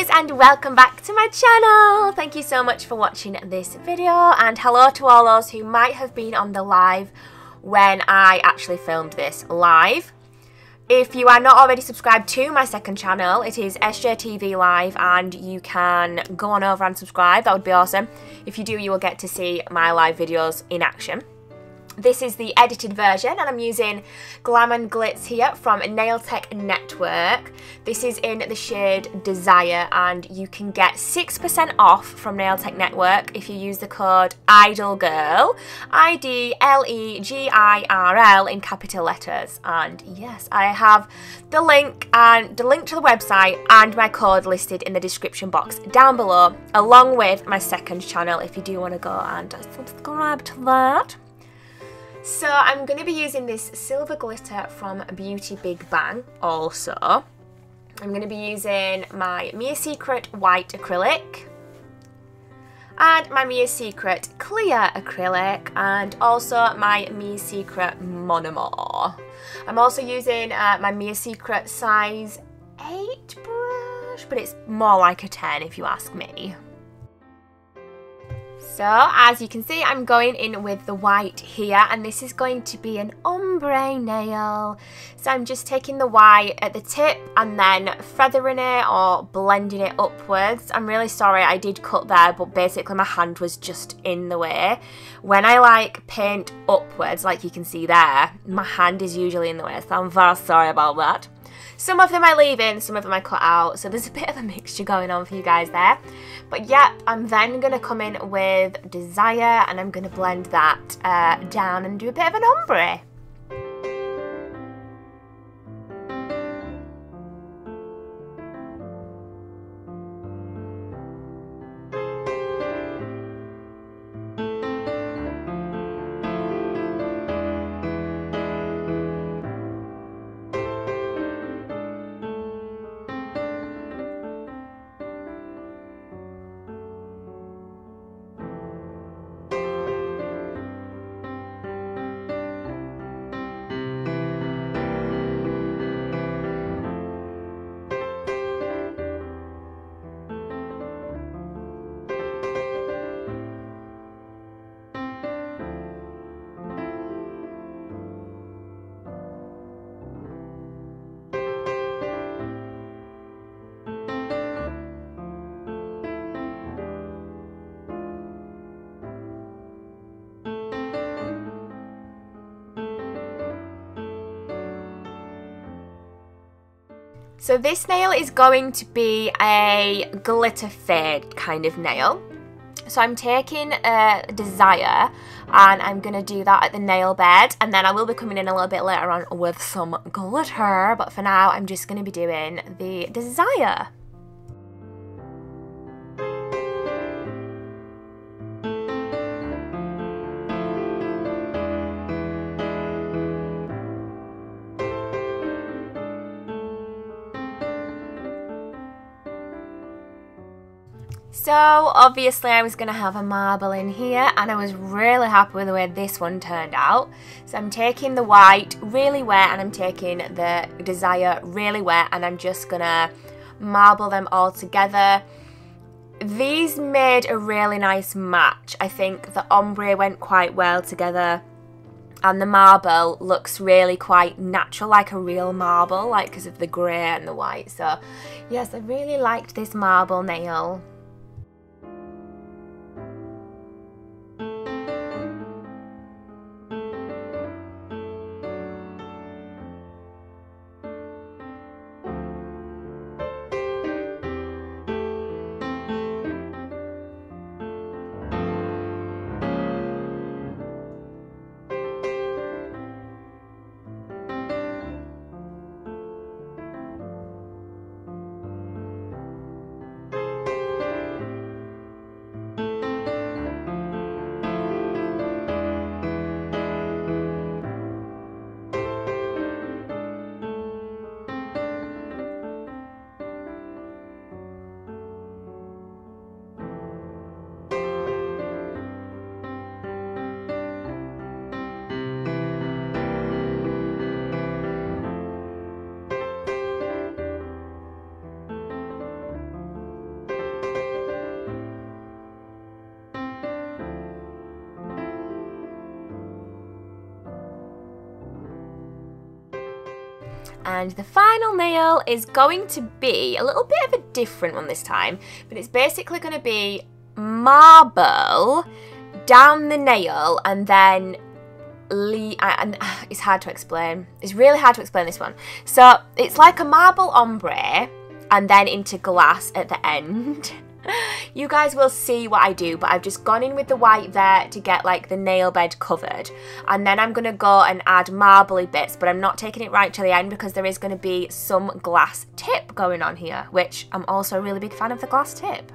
guys, and welcome back to my channel. Thank you so much for watching this video, and hello to all those who might have been on the live when I actually filmed this live. If you are not already subscribed to my second channel, it is SJTV Live, and you can go on over and subscribe. That would be awesome. If you do, you will get to see my live videos in action. This is the edited version, and I'm using Glam and Glitz here from Nail Tech Network. This is in the shade Desire, and you can get 6% off from Nail Tech Network if you use the code IdleGirl, IDLEGIRL in capital letters. And yes, I have the link to the website and my code listed in the description box down below, along with my second channel if you do want to go and subscribe to that. So I'm going to be using this silver glitter from Beauty Big Bang also. I'm going to be using my Mia Secret white acrylic and my Mia Secret clear acrylic, and also my Mia Secret monomer. I'm also using my Mia Secret size 8 brush, but it's more like a 10 if you ask me. So, as you can see, I'm going in with the white here, and this is going to be an ombre nail. So I'm just taking the white at the tip and then feathering it or blending it upwards. I'm really sorry I did cut there, but basically my hand was just in the way. When I paint upwards, like you can see there, my hand is usually in the way, so I'm very sorry about that. Some of them I leave in, some of them I cut out, so there's a bit of a mixture going on for you guys there. But yeah, I'm then going to come in with Desire, and I'm going to blend that down and do a bit of an ombre. So this nail is going to be a glitter fade kind of nail. So I'm taking Desire, and I'm going to do that at the nail bed, and then I will be coming in a little bit later on with some glitter, but for now I'm just going to be doing the Desire. So obviously I was going to have a marble in here, and I was really happy with the way this one turned out. So I'm taking the white really wet, and I'm taking the Desire really wet, and I'm just going to marble them all together. These made a really nice match. I think the ombre went quite well together, and the marble looks really quite natural, like a real marble, like because of the grey and the white. So yes, I really liked this marble nail. And the final nail is going to be a little bit of a different one this time, but it's basically going to be marble down the nail and then and it's hard to explain. It's really hard to explain this one. So it's like a marble ombre and then into glass at the end. You guys will see what I do, but I've just gone in with the white there to get like the nail bed covered, and then I'm going to go and add marbly bits, but I'm not taking it right to the end because there is going to be some glass tip going on here, which I'm also a really big fan of the glass tip.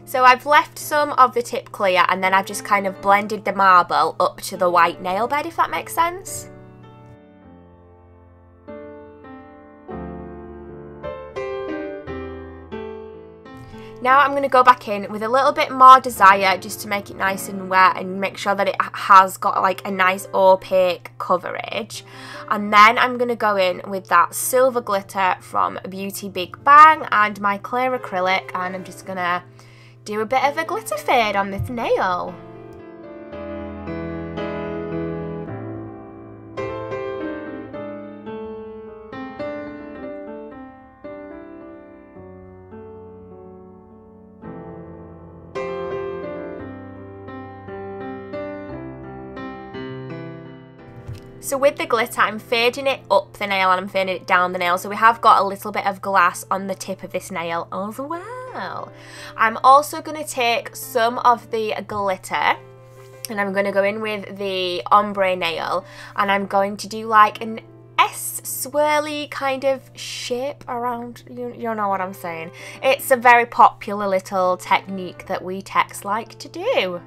So I've left some of the tip clear and then I've just kind of blended the marble up to the white nail bed, if that makes sense. Now I'm going to go back in with a little bit more Desire just to make it nice and wet and make sure that it has got like a nice opaque coverage. And then I'm going to go in with that silver glitter from Beauty Big Bang and my clear acrylic, and I'm just going to do a bit of a glitter fade on this nail. So with the glitter, I'm fading it up the nail and I'm fading it down the nail. So we have got a little bit of glass on the tip of this nail as well. I'm also going to take some of the glitter and I'm going to go in with the ombre nail and I'm going to do like an S swirly kind of shape around, you know what I'm saying. It's a very popular little technique that we techs like to do.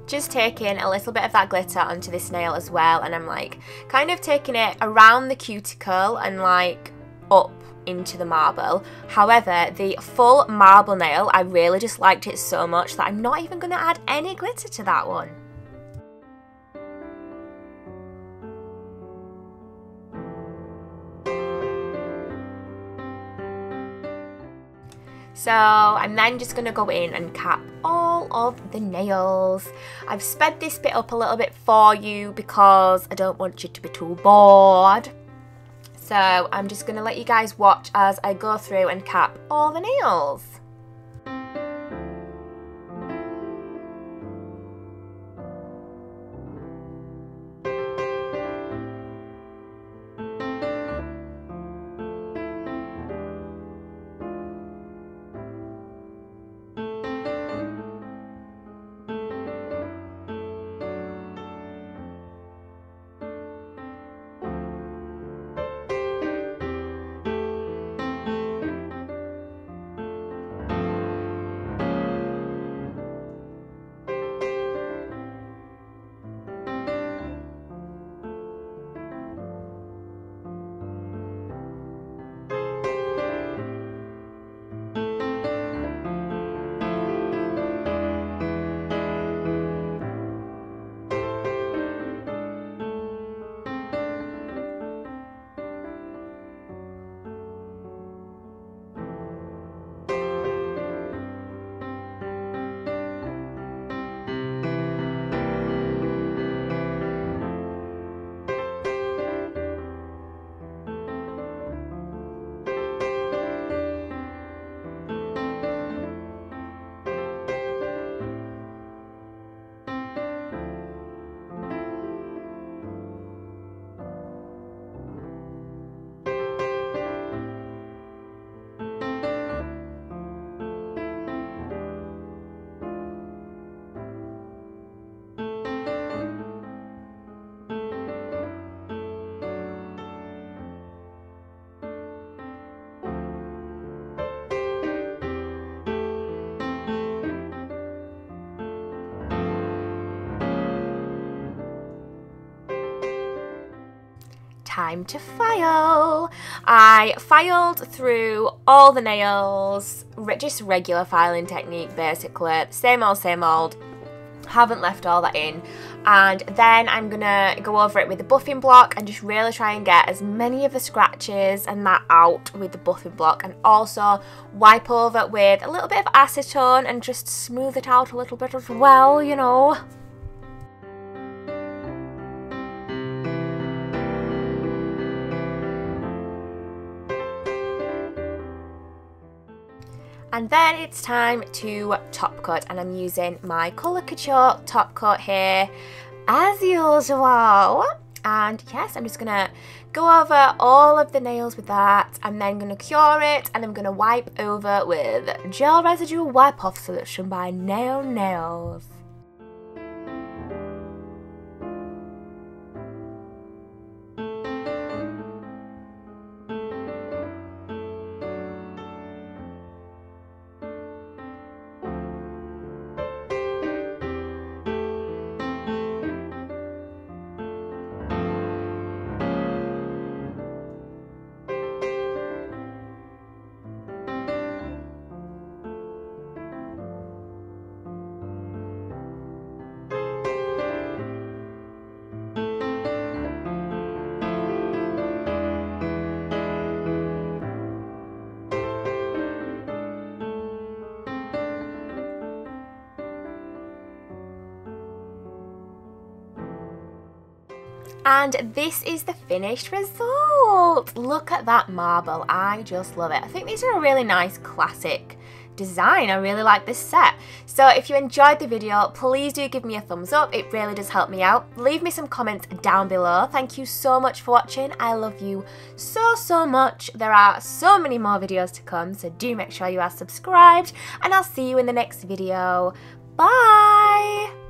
Just taking a little bit of that glitter onto this nail as well, and I'm like kind of taking it around the cuticle and like up into the marble. However, the full marble nail, I really just liked it so much that I'm not even going to add any glitter to that one. So I'm then just going to go in and cap all of the nails. I've sped this bit up a little bit for you because I don't want you to be too bored. So I'm just going to let you guys watch as I go through and cap all the nails. time to file. I filed through all the nails, just regular filing technique basically, same old, haven't left all that in. And then I'm gonna go over it with the buffing block and just really try and get as many of the scratches and that out with the buffing block, and also wipe over with a little bit of acetone and just smooth it out a little bit as well, you know. And then it's time to top coat, and I'm using my Colour Couture top coat here as usual. And yes, I'm just gonna go over all of the nails with that, and then gonna cure it, and I'm gonna wipe over with gel residue wipe off solution by Nail Nails. And this is the finished result. Look at that marble. I just love it. I think these are a really nice classic design. I really like this set. So if you enjoyed the video, please do give me a thumbs up. It really does help me out. Leave me some comments down below. Thank you so much for watching. I love you so much. There are so many more videos to come, so do make sure you are subscribed, and I'll see you in the next video. Bye!